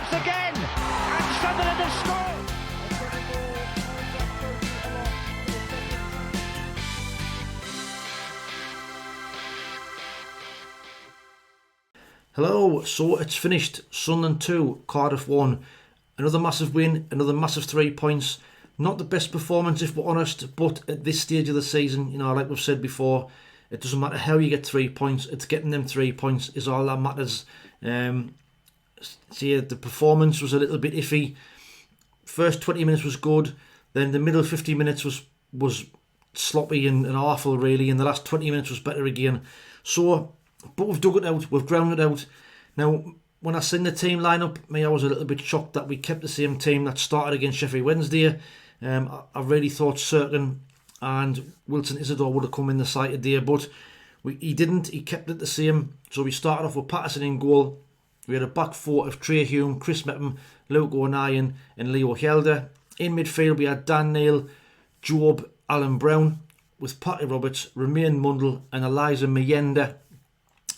chance again, and Sunderland have scored. Hello, so it's finished. Sunderland 2, Cardiff 1. Another massive win, another massive 3 points. Not the best performance if we're honest, but at this stage of the season, like we've said before, it doesn't matter how you get 3 points, it's getting them 3 points is all that matters. See, the performance was a little bit iffy. First 20 minutes was good, then the middle 50 minutes was sloppy and awful really, and the last 20 minutes was better again. But we've dug it out, we've ground it out. Now, when I seen the team lineup, I was a little bit shocked that we kept the same team that started against Sheffield Wednesday. I really thought Serkin and Wilson Isidore would have come in the side today, but he didn't. He kept it the same. So we started off with Patterson in goal. We had a back four of Trey Hume, Chris Mepham, Luke O'Nien and Leo Helder. In midfield we had Dan Neil, Job, Alan Brown, with Patty Roberts, Romain Mundle and Eliza Mayenda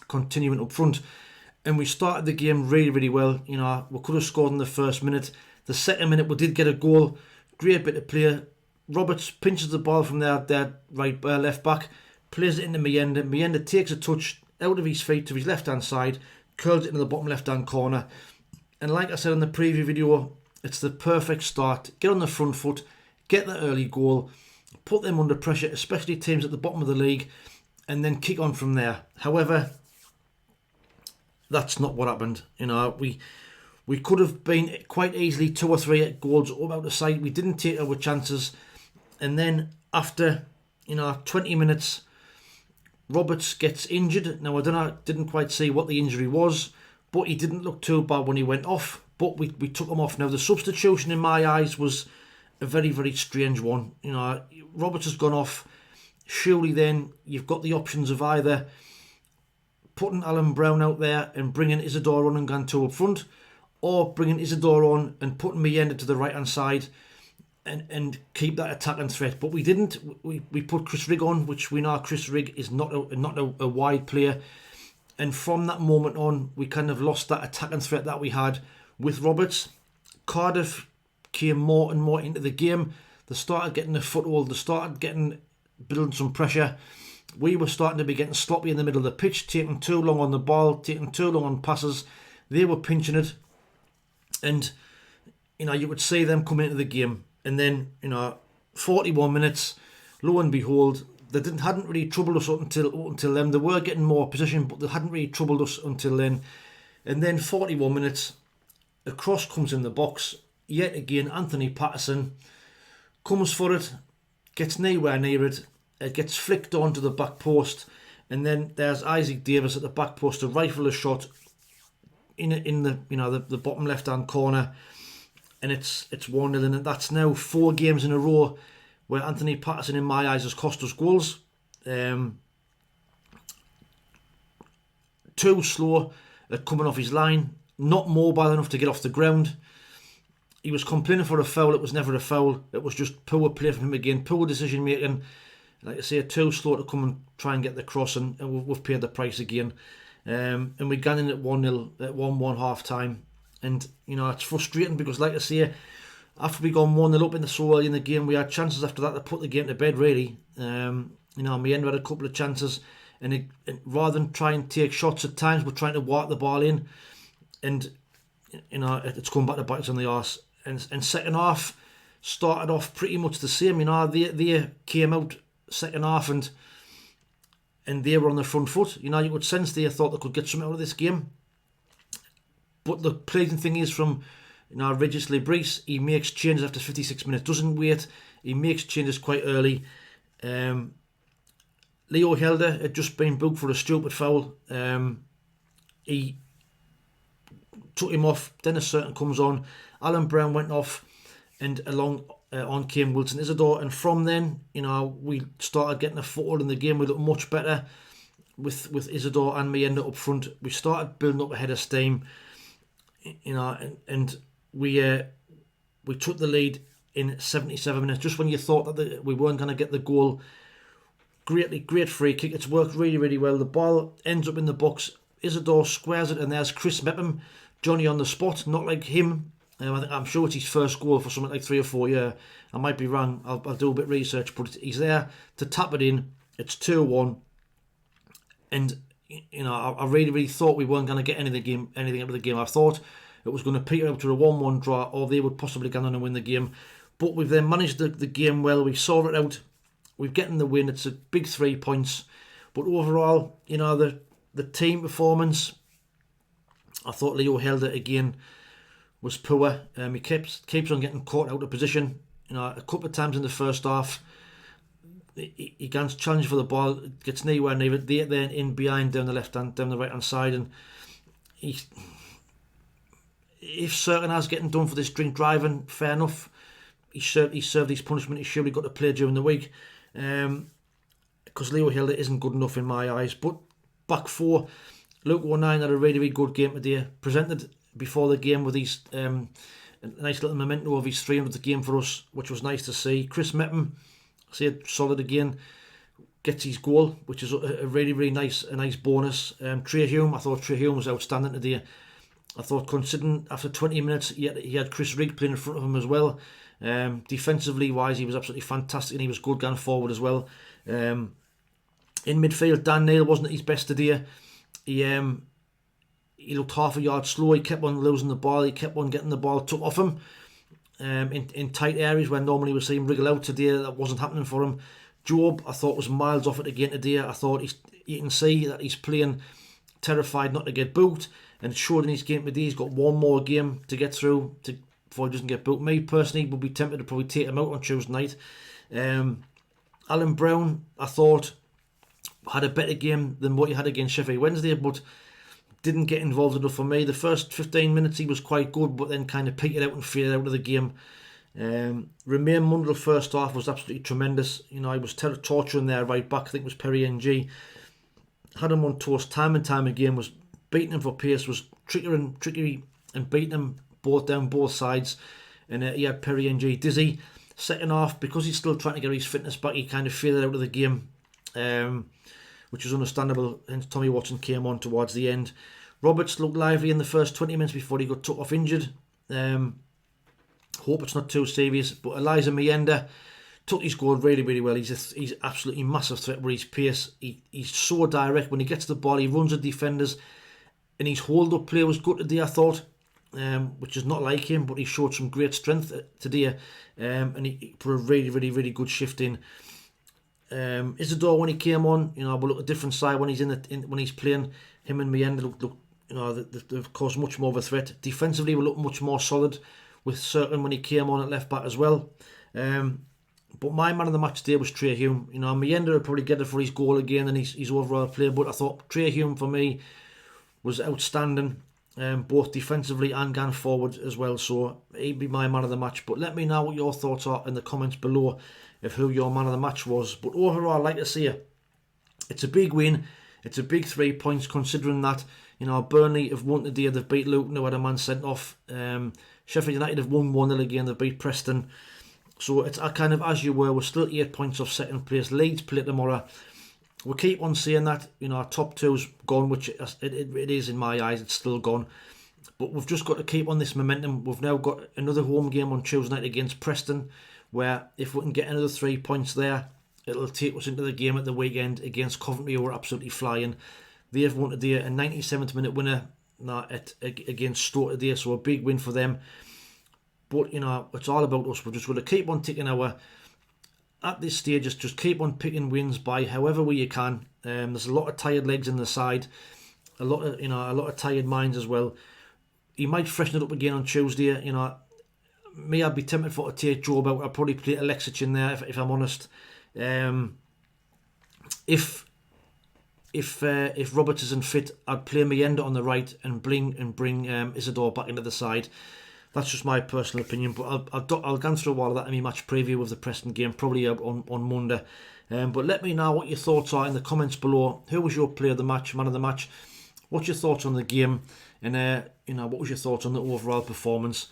continuing up front. And we started the game really, really well. We could have scored in the first minute. The second minute we did get a goal. Great bit of play. Roberts pinches the ball from their left back, plays it into Mayenda. Mayenda takes a touch out of his feet to his left hand side, curls it into the bottom left hand corner. And like I said in the preview video, it's the perfect start. Get on the front foot, get the early goal, put them under pressure, especially teams at the bottom of the league, and then kick on from there. However, that's not what happened. We could have been quite easily 2 or 3 goals up out of sight. We didn't take our chances. And then after 20 minutes, Roberts gets injured. Now, didn't quite see what the injury was, but he didn't look too bad when he went off. But we took him off. Now, the substitution in my eyes was a very, very strange one. Roberts has gone off. Surely then you've got the options of either putting Alan Brown out there and bringing Isidore on and Ganto up front, or bringing Isidore on and putting Mayenda to the right hand side and keep that attacking threat. But we didn't. We put Chris Rigg on, which we know Chris Rigg is not a wide player, and from that moment on we kind of lost that attacking threat that we had with Roberts. Cardiff came more and more into the game. They started getting a foothold. They started building some pressure. We were starting to be getting sloppy in the middle of the pitch, taking too long on the ball, taking too long on passes. They were pinching it. And, you would see them come into the game. And then, 41 minutes, lo and behold, they hadn't really troubled us up until then. They were getting more position, but they hadn't really troubled us until then. And then 41 minutes, a cross comes in the box. Yet again, Anthony Patterson comes for it, gets nowhere near it. It gets flicked onto the back post, and then there's Isaac Davis at the back post to rifle a shot in the bottom left hand corner, and it's 1-0, and that's now 4 games in a row where Anthony Patterson, in my eyes, has cost us goals. Too slow at coming off his line, not mobile enough to get off the ground. He was complaining for a foul. It was never a foul. It was just poor play from him again, poor decision making. Like I say, too slow to come and try and get the cross, and we've paid the price again. And we got in at 1-0 at 1-1 half time. And, it's frustrating because, like I say, after we gone 1-0 up in the so early in the game, we had chances after that to put the game to bed, really. Mayenda had a couple of chances, and rather than try and take shots at times, we're trying to walk the ball in. And, it's come back to bite us on the arse. And second half started off pretty much the same. They came out second half and they were on the front foot. You could sense they thought they could get something out of this game. But the pleasing thing is from Regis Lebris, he makes changes after 56 minutes, doesn't wait, he makes changes quite early. Leo Helder had just been booked for a stupid foul. He took him off, then a certain comes on, Alan Brown went off, and along on came Wilson Isidore, and from then, we started getting a foothold in the game. We looked much better with Isidore and Mayenda up front. We started building up a head of steam, and we took the lead in 77 minutes. Just when you thought that we weren't going to get the goal, great free kick. It's worked really, really well. The ball ends up in the box. Isidore squares it, and there's Chris Mepham Johnny on the spot, not like him. I'm sure it's his first goal for something like 3 or 4 years. I might be wrong. I'll do a bit of research, but he's there to tap it in. It's 2-1, and I really thought we weren't going to get anything out of the game. I thought it was going to peter out to a 1-1 draw, or they would possibly go on and win the game. But we've then managed the game well. We saw it out. We've gotten the win. It's a big 3 points. But overall, the team performance, I thought Leo Helde again was poor. He keeps on getting caught out of position. A couple of times in the first half, he gets challenged for the ball, gets nowhere near it. They're then in behind down the right hand side, and if certain has getting done for this drink driving, fair enough. He served his punishment. He surely got to play during the week, because Leo Hilda isn't good enough in my eyes. But back four, Luke O'Neill had a really good game today. Presented before the game with his a nice little memento of his 300th game for us, which was nice to see. Chris Mepham, I say solid again, gets his goal, which is a really nice bonus. Trey Hume, I thought Trey Hume was outstanding today. I thought, considering after 20 minutes he had Chris Rigg playing in front of him as well. Defensively wise, he was absolutely fantastic, and he was good going forward as well. In midfield, Dan Neil wasn't at his best today. He looked half a yard slow. He kept on losing the ball. He kept on getting the ball took off him in tight areas where normally we see him wriggle out. Today that wasn't happening for him. Job, I thought, was miles off it again today. I thought you can see that he's playing terrified not to get booked, and showed in his game today. He's got one more game to get through before he doesn't get booked. Me personally would be tempted to probably take him out on Tuesday night. Alan Brown, I thought, had a better game than what he had against Sheffield Wednesday, but didn't get involved enough for me. The first 15 minutes he was quite good, but then kind of petered out and faded out of the game. Romain Mundell first half was absolutely tremendous. He was torturing their right back. I think it was Perry NG. Had him on toast time and time again. Was beating him for pace. Was tricky and beating him down both sides. And he had Perry NG dizzy. Second half, because he's still trying to get his fitness back, he kind of faded out of the game, which was understandable. Hence Tommy Watson came on towards the end. Roberts looked lively in the first 20 minutes before he got took off injured. Hope it's not too serious. But Eliza Mienda took his goal really well. He's absolutely massive threat with his pace. He's so direct. When he gets the ball, he runs at defenders. And his hold-up play was good today, I thought. Which is not like him, but he showed some great strength today. And he put a really good shift in. Isidore, when he came on, will look a different side when he's when he's playing. Him and Mienda look they've caused much more of a threat. Defensively, we look much more solid with Certain when he came on at left back as well. But my man of the match today was Trey Hume. Mienda will probably get it for his goal again and his overall play, but I thought Trey Hume for me was outstanding, both defensively and going forward as well. So he'd be my man of the match. But let me know what your thoughts are in the comments below of who your man of the match was. But overall, I'd like to say it's a big win. It's a big 3 points, considering that Burnley have won today. They've beat Luton, who had a man sent off. Sheffield United have won 1-0 again. They've beat Preston. So it's kind of as you were. We're still 8 points off second place. Leeds play tomorrow. We keep on saying that our top two's gone, which it is in my eyes. It's still gone. But we've just got to keep on this momentum. We've now got another home game on Tuesday night against Preston, where if we can get another 3 points there, it'll take us into the game at the weekend against Coventry, who are absolutely flying. They've won today, a 97th minute winner against Stoke today, so a big win for them. But it's all about us. We're just going to keep on ticking at this stage, just keep on picking wins by however way you can. There's a lot of tired legs in the side, a lot of tired minds as well. He might freshen it up again on Tuesday. Me, I'd be tempted to take Job out. I'd probably play Alexic in there if I'm honest. If Roberts isn't fit, I'd play Mienda on the right and bring Isidore back into the side. That's just my personal opinion, but I'll go through all of that in my match preview of the Preston game, probably on Monday. But let me know what your thoughts are in the comments below. Who was your player of the match, man of the match? What's your thoughts on the game? And what was your thoughts on the overall performance?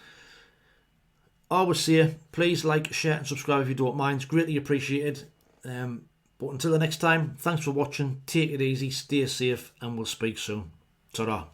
I would say, please like, share and subscribe if you don't mind. It's greatly appreciated. But until the next time, thanks for watching. Take it easy, stay safe, and we'll speak soon. Ta-ra.